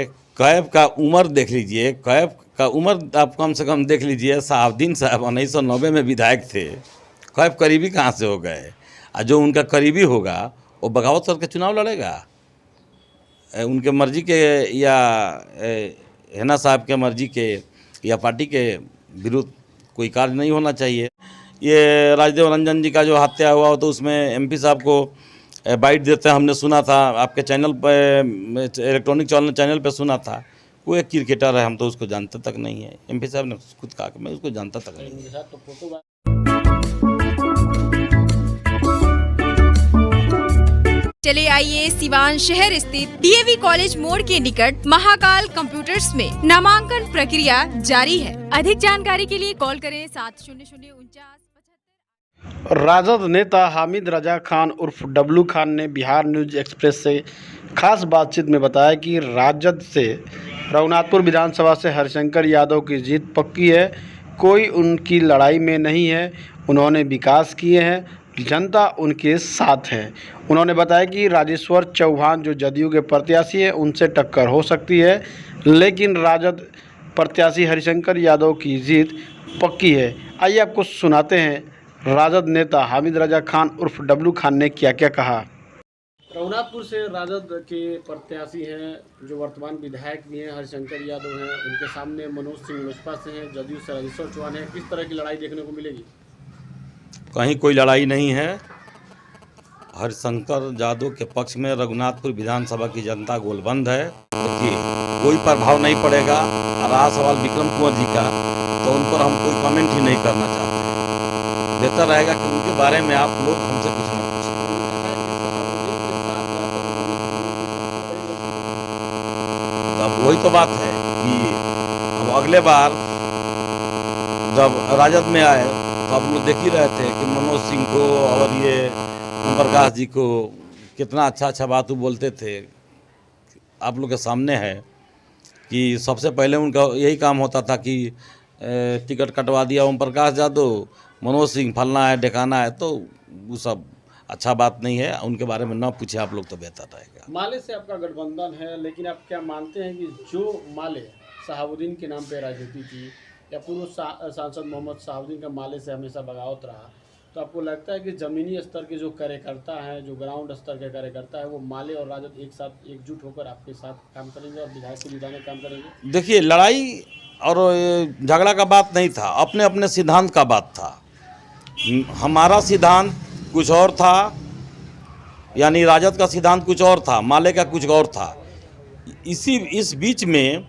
Cab का उम्र देख लीजिए, कैब का उम्र आप कम से कम देख लीजिए। शहाबुद्दीन साहब 1990 में विधायक थे। कैब करीबी कहाँ से हो गए? और जो उनका करीबी होगा वो बगावत करके चुनाव लड़ेगा। उनके मर्जी के या हेना साहब के मर्जी के या पार्टी के विरुद्ध कोई कार्य नहीं होना चाहिए। ये राजदेव रंजन जी का जो हत्या हुआ तो उसमें एमपी साहब को बाइट देते हमने सुना था, आपके चैनल पर, इलेक्ट्रॉनिक चैनल पे सुना था। वो एक क्रिकेटर है, हम तो उसको जानते तक नहीं है। एमपी साहब ने खुद कहा कि मैं उसको जानता तक नहीं है। चले आइए सिवान शहर स्थित डीएवी कॉलेज मोड़ के निकट महाकाल कंप्यूटर्स में नामांकन प्रक्रिया जारी है। अधिक जानकारी के लिए कॉल करें 70049। राजद नेता हामिद रजा खान उर्फ डब्लू खान ने बिहार न्यूज एक्सप्रेस से खास बातचीत में बताया कि राजद से रघुनाथपुर विधानसभा से हरिशंकर यादव की जीत पक्की है, कोई उनकी लड़ाई में नहीं है। उन्होंने विकास किए हैं, जनता उनके साथ है। उन्होंने बताया कि राजेश्वर चौहान जो जदयू के प्रत्याशी हैं उनसे टक्कर हो सकती है, लेकिन राजद प्रत्याशी हरिशंकर यादव की जीत पक्की है। आइए आपको सुनाते हैं राजद नेता हामिद रजा खान उर्फ डब्लू खान ने क्या क्या कहा। रघुनाथपुर से राजद के प्रत्याशी हैं, जो वर्तमान विधायक भी हैं, हरिशंकर यादव हैं। उनके सामने मनोज सिंह लोजपा से हैं, जदयू से राजेश्वर चौहान है। किस तरह की लड़ाई देखने को मिलेगी? कहीं कोई लड़ाई नहीं है। हरिशंकर यादव के पक्ष में रघुनाथपुर विधानसभा की जनता गोलबंद है। देखिए, कोई प्रभाव नहीं पड़ेगा। रहा सवाल विक्रम कुंवर जी का, तो उन पर हम कोई कमेंट ही नहीं करना चाहते। बेहतर रहेगा कि उनके बारे में आप लोग हमसे कुछ न पूछें। अब वही तो बात है कि अब अगले बार जब राजद में आए तो आप लोग देख ही रहे थे कि मनोज सिंह को और ये ओम प्रकाश जी को कितना अच्छा बात बोलते थे। आप लोग के सामने है कि सबसे पहले उनका यही काम होता था कि टिकट कटवा दिया ओम प्रकाश यादव, मनोज सिंह फलना है ढेकाना है, तो वो सब अच्छा बात नहीं है। उनके बारे में ना पूछे आप लोग तो बेहतर रहेगा। माले से आपका गठबंधन है, लेकिन आप क्या मानते हैं कि जो माले शहाबुद्दीन के नाम पे राजनीति की या पूर्व सांसद मोहम्मद शहाबुद्दीन का माले से हमेशा बगावत रहा, तो आपको लगता है कि ज़मीनी स्तर के जो कार्यकर्ता हैं, जो ग्राउंड स्तर के कार्यकर्ता है, वो माले और राजद एक साथ एकजुट होकर आपके साथ काम करेंगे और विधायक को जिताने काम करेंगे? देखिए, लड़ाई और झगड़ा का बात नहीं था, अपने अपने सिद्धांत का बात था। हमारा सिद्धांत कुछ और था, यानी राजद का सिद्धांत कुछ और था, माले का कुछ और था। इस बीच में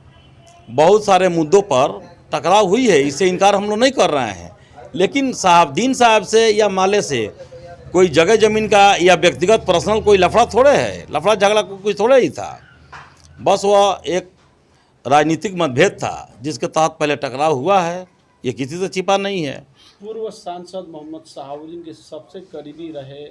बहुत सारे मुद्दों पर टकराव हुई है, इससे इनकार हम लोग नहीं कर रहे हैं। लेकिन शहाबुद्दीन साहब से या माले से कोई जगह ज़मीन का या व्यक्तिगत पर्सनल कोई लफड़ा थोड़े है, लफड़ा झगड़ा कुछ थोड़े ही था। बस वह एक राजनीतिक मतभेद था जिसके तहत पहले टकराव हुआ है, ये किसी से छिपा नहीं है। पूर्व सांसद मोहम्मद शहाबुद्दीन के सबसे करीबी रहे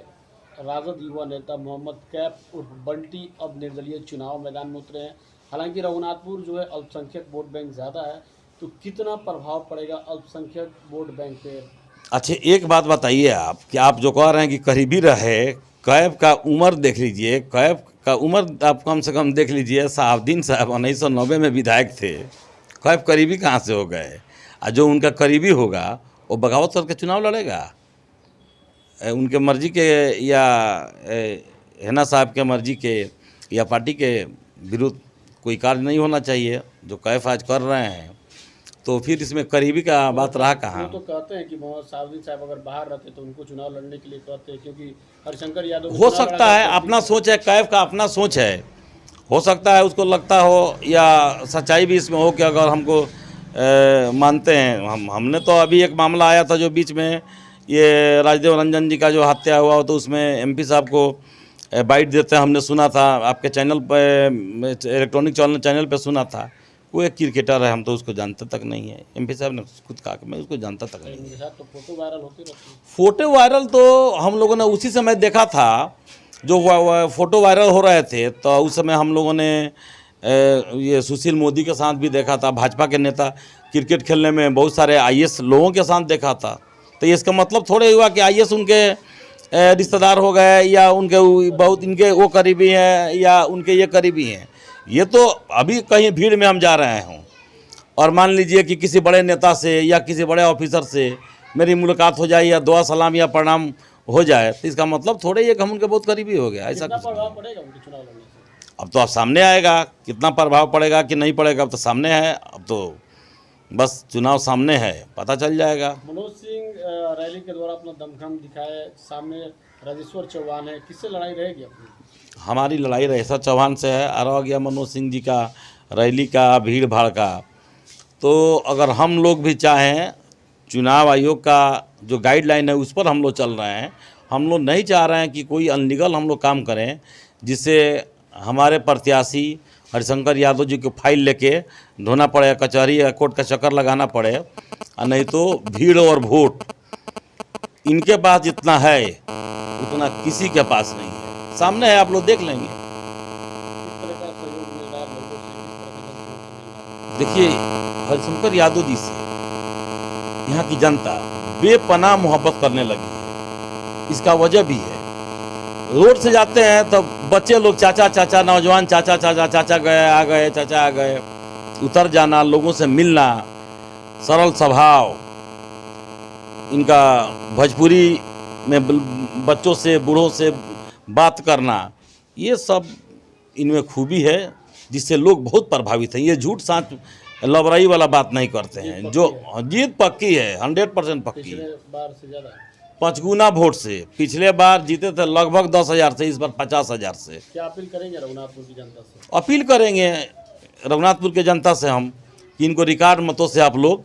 राजद युवा नेता मोहम्मद कैफ उर्फ बंटी अब निर्दलीय चुनाव मैदान में उतरे हैं। हालांकि रघुनाथपुर जो है अल्पसंख्यक वोट बैंक ज़्यादा है, तो कितना प्रभाव पड़ेगा अल्पसंख्यक वोट बैंक पे? अच्छा, एक बात बताइए आप कि आप जो कह रहे हैं कि करीबी रहे, कैब का उम्र देख लीजिए। कैब का उम्र आप कम से कम देख लीजिए। शहाबुद्दीन साहब 1990 में विधायक थे। कैब करीबी कहाँ से हो गए? और जो उनका करीबी होगा वो बगावत करके चुनाव लड़ेगा। उनके मर्जी के या हेना साहब के मर्जी के या पार्टी के विरुद्ध कोई कार्य नहीं होना चाहिए जो कैफ आज कर रहे हैं। तो फिर इसमें करीबी का बात रहा कहाँ? वो तो कहते हैं कि मोहम्मद शहाबुद्दीन साहब अगर बाहर रहते तो उनको चुनाव लड़ने के लिए कहते हैं, क्योंकि हरिशंकर यादव हो सकता है, अपना सोच है, कैफ का अपना सोच है। हो सकता है उसको लगता हो, या सच्चाई भी इसमें हो कि अगर हमको मानते हैं हमने तो अभी एक मामला आया था जो बीच में ये राजदेव रंजन जी का जो हत्या हुआ तो उसमें एमपी साहब को बाइट देते हमने सुना था, आपके चैनल पर, इलेक्ट्रॉनिक चैनल पे सुना था। वो एक क्रिकेटर है, हम तो उसको जानते तक नहीं है। एमपी साहब ने खुद कहा कि मैं उसको जानता तक नहीं है। तो फोटो वायरल होती रहती है। फोटो वायरल तो हम लोगों ने उसी समय देखा था जो फोटो वायरल हो रहे थे, तो उस समय हम लोगों ने ये सुशील मोदी के साथ भी देखा था, भाजपा के नेता क्रिकेट खेलने में बहुत सारे आईएएस लोगों के साथ देखा था। तो इसका मतलब थोड़े हुआ कि आईएएस उनके रिश्तेदार हो गए या उनके बहुत इनके वो करीबी हैं या उनके ये करीबी हैं। ये तो अभी कहीं भीड़ में हम जा रहे हों और मान लीजिए कि किसी बड़े नेता से या किसी बड़े ऑफिसर से मेरी मुलाकात हो जाए या दुआ सलाम या प्रणाम हो जाए, तो इसका मतलब थोड़े ही कि हम उनके बहुत करीबी हो गया, ऐसा कितना कुछ नहीं। प्रभाव पड़ेगा उनके चुनाव लड़ने से? अब तो आप सामने आएगा कितना प्रभाव पड़ेगा कि नहीं पड़ेगा, अब तो सामने है, अब तो बस चुनाव सामने है, पता चल जाएगा। मनोज सिंह रैली के द्वारा अपना दमखम दिखाए, सामने राजेश्वर चौहान है, किससे लड़ाई रहेगी अपनी? हमारी लड़ाई राजेश्वर चौहान से है, और हो गया मनोज सिंह जी का रैली का भीड़ भाड़ का। तो अगर हम लोग भी चाहें, चुनाव आयोग का जो गाइडलाइन है उस पर हम लोग चल रहे हैं। हम लोग नहीं चाह रहे हैं कि कोई अनलीगल हम लोग काम करें जिससे हमारे प्रत्याशी हरिशंकर यादव जी को फाइल लेके ढोना पड़े, कचहरी या कोर्ट का चक्कर लगाना पड़े, और नहीं तो भीड़ और वोट इनके पास जितना है उतना किसी के पास नहीं है। सामने है, आप लोग देख लेंगे। किस तरह का सहयोग मिल रहा है लोगों से, किस तरह का सहयोग मिल रहा है? देखिए, हरिशंकर यादव जी से यहाँ की जनता बेपनाह मोहब्बत करने लगी है। इसका वजह भी है, रोड से जाते हैं तो बच्चे लोग चाचा चाचा, नौजवान चाचा चाचा, चाचा गए आ गए, चाचा आ गए, उतर जाना, लोगों से मिलना, सरल स्वभाव, इनका भोजपुरी में बच्चों से बूढ़ों से बात करना, ये सब इनमें खूबी है जिससे लोग बहुत प्रभावित हैं। ये झूठ साँच लबराई वाला बात नहीं करते हैं। जो जीत पक्की है, 100% पक्की पिछले है। बार से ज़्यादा 5 गुना वोट से। पिछले बार जीते थे लगभग 10,000 से, इस बार 50,000 से। क्या अपील करेंगे रघुनाथपुर की जनता से? अपील करेंगे रघुनाथपुर के जनता से हम कि इनको रिकॉर्ड मतों से आप लोग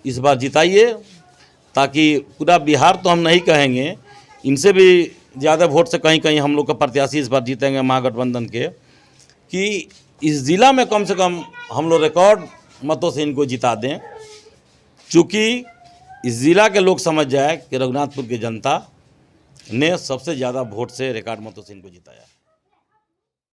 इस बार जिताइए, ताकि पूरा बिहार तो हम नहीं कहेंगे, इनसे भी ज़्यादा वोट से कहीं कहीं हम लोग का प्रत्याशी इस बार जीतेंगे महागठबंधन के, कि इस ज़िला में कम से कम हम लोग रिकॉर्ड मतों से इनको जिता दें, चूँकि इस ज़िला के लोग समझ जाए कि रघुनाथपुर की जनता ने सबसे ज़्यादा वोट से रिकॉर्ड मतों से इनको जिताया।